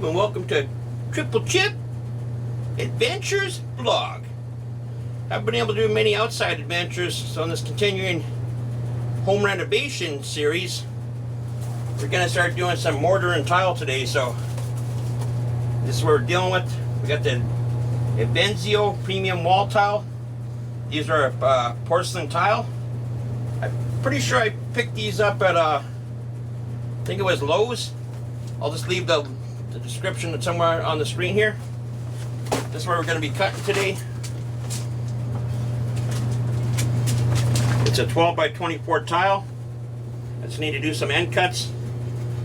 TripleChip, and welcome to TripleChip Adventures Vlog. I've been able to do many outside adventures on this continuing home renovation series. We're going to start doing some mortar and tile today, so this is what we're dealing with. We got the Benzio premium wall tile. These are porcelain tile. I'm pretty sure I picked these up at I think it was Lowe's. I'll just leave the description somewhere on the screen here. This is where we're going to be cutting today. It's a 12 by 24 tile. I just need to do some end cuts.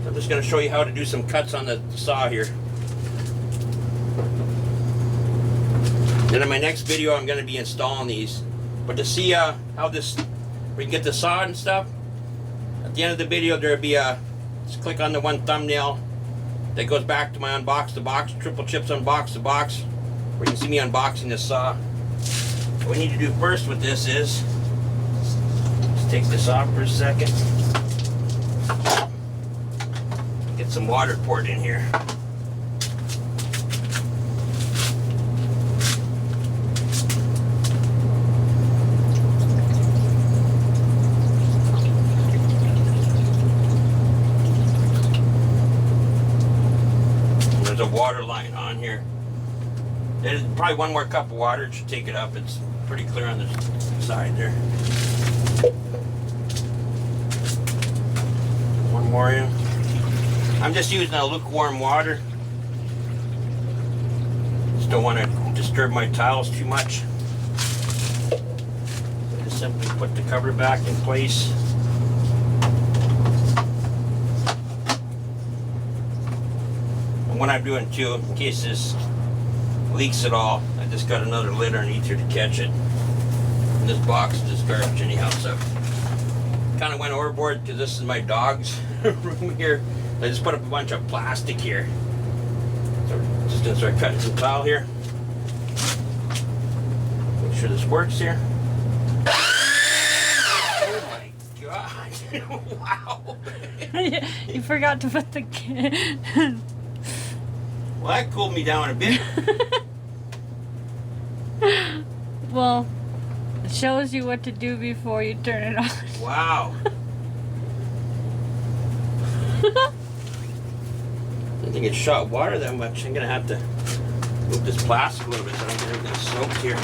I'm just going to show you how to do some cuts on the saw here. Then in my next video I'm going to be installing these. But to see how we can get the saw and stuff, at the end of the video there'll be just click on the one thumbnail that goes back to my unbox the box, TripleChip's unbox the box, where you can see me unboxing this saw. What we need to do first with this is just take this off for a second. Get some water poured in here. There's a water line on here. There's probably one more cup of water. It should take it up. It's pretty clear on the side there. One more in. I'm just using a lukewarm water. Just don't want to disturb my tiles too much. Just simply put the cover back in place. And what I'm doing too, in case this leaks at all, I just got another lid underneath here to catch it. And this box is just garbage anyhow, so kind of went overboard because this is my dog's room here. I just put up a bunch of plastic here. So we're just gonna start cutting some tile here. Make sure this works here. Oh my god! Wow! You forgot to put the. Well, that cooled me down a bit. Well, it shows you what to do before you turn it on. Wow. I didn't think it shot water that much. I'm gonna have to move this plastic a little bit so I don't get everything soaked here.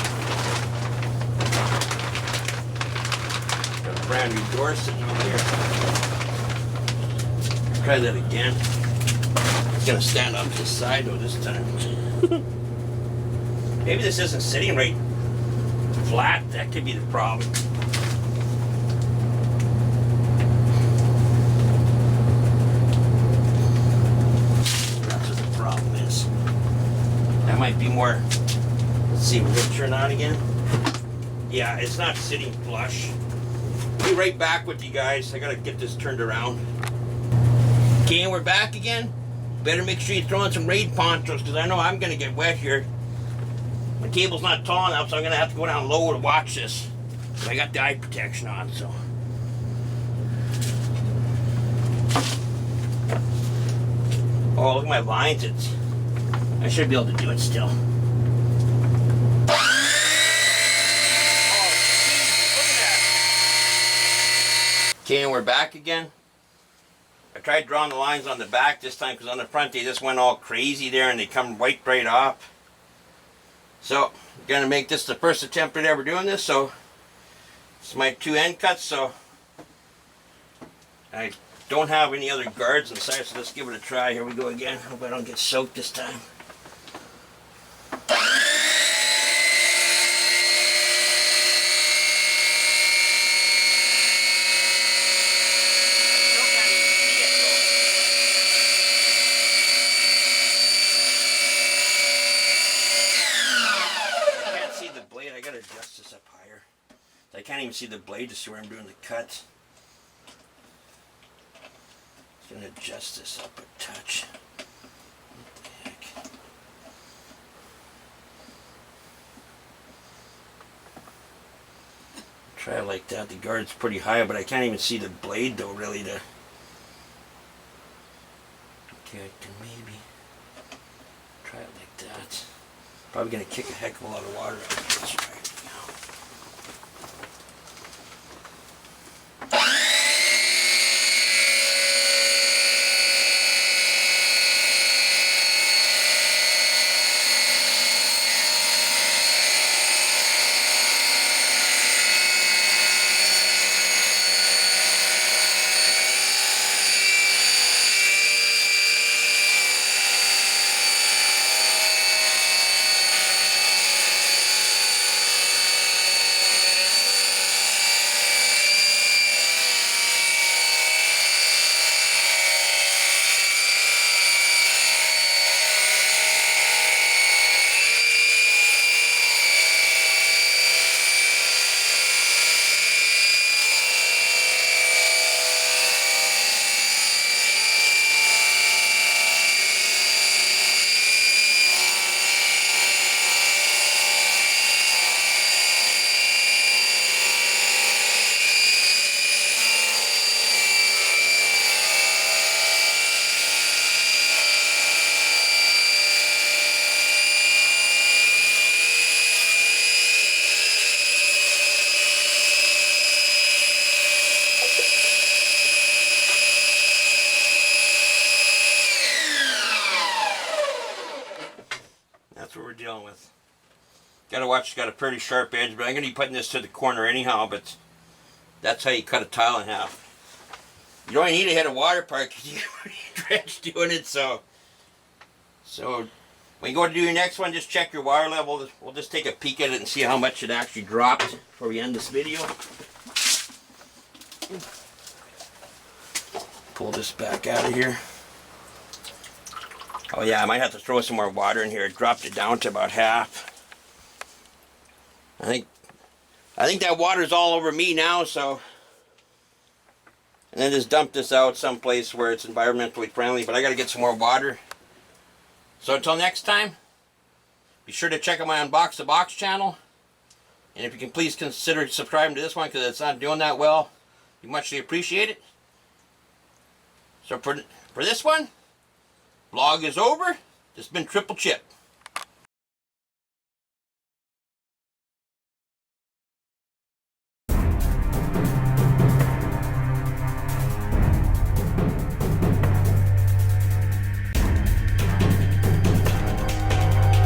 Got a brand new door sitting over here. Try that again. It's gonna stand off to the side though this time. Maybe this isn't sitting right flat. That could be the problem. That's what the problem is. That might be more. Let's see, we're gonna turn on again. Yeah, it's not sitting flush. I'll be right back with you guys. I gotta get this turned around. Okay, and we're back again. Better make sure you throw in some raid ponchos because I know I'm going to get wet here. My cable's not tall enough, so I'm going to have to go down low to watch this. But I got the eye protection on, so. Oh, look at my lines. I should be able to do it still. Oh, look at that. Okay, and we're back again. I tried drawing the lines on the back this time because on the front they just went all crazy there and they come right off. So I'm going to make this the first attempt at ever doing this. So it's my two end cuts. So I don't have any other guards inside, so let's give it a try. Here we go again. Hope I don't get soaked this time. I can't even see the blade to see where I'm doing the cut. Just going to adjust this up a touch. What the heck? Try it like that. The guard's pretty high, but I can't even see the blade though, really. Okay, I can maybe. Probably gonna kick a heck of a lot of water out of this right now. That's what we're dealing with. Gotta watch, it's got a pretty sharp edge, but I'm gonna be putting this to the corner anyhow, but that's how you cut a tile in half. You don't need a head of water part because you're drenched doing it, so when you go to do your next one, just check your water level. We'll just take a peek at it and see how much it actually dropped before we end this video. Pull this back out of here. Oh yeah, I might have to throw some more water in here. It dropped it down to about half. I think that water's all over me now, so. And then just dump this out someplace where it's environmentally friendly, but I gotta get some more water. So until next time, be sure to check out my Unbox the Box channel. And if you can please consider subscribing to this one because it's not doing that well, we muchly appreciate it. So for this one, vlog is over. This has been TripleChip.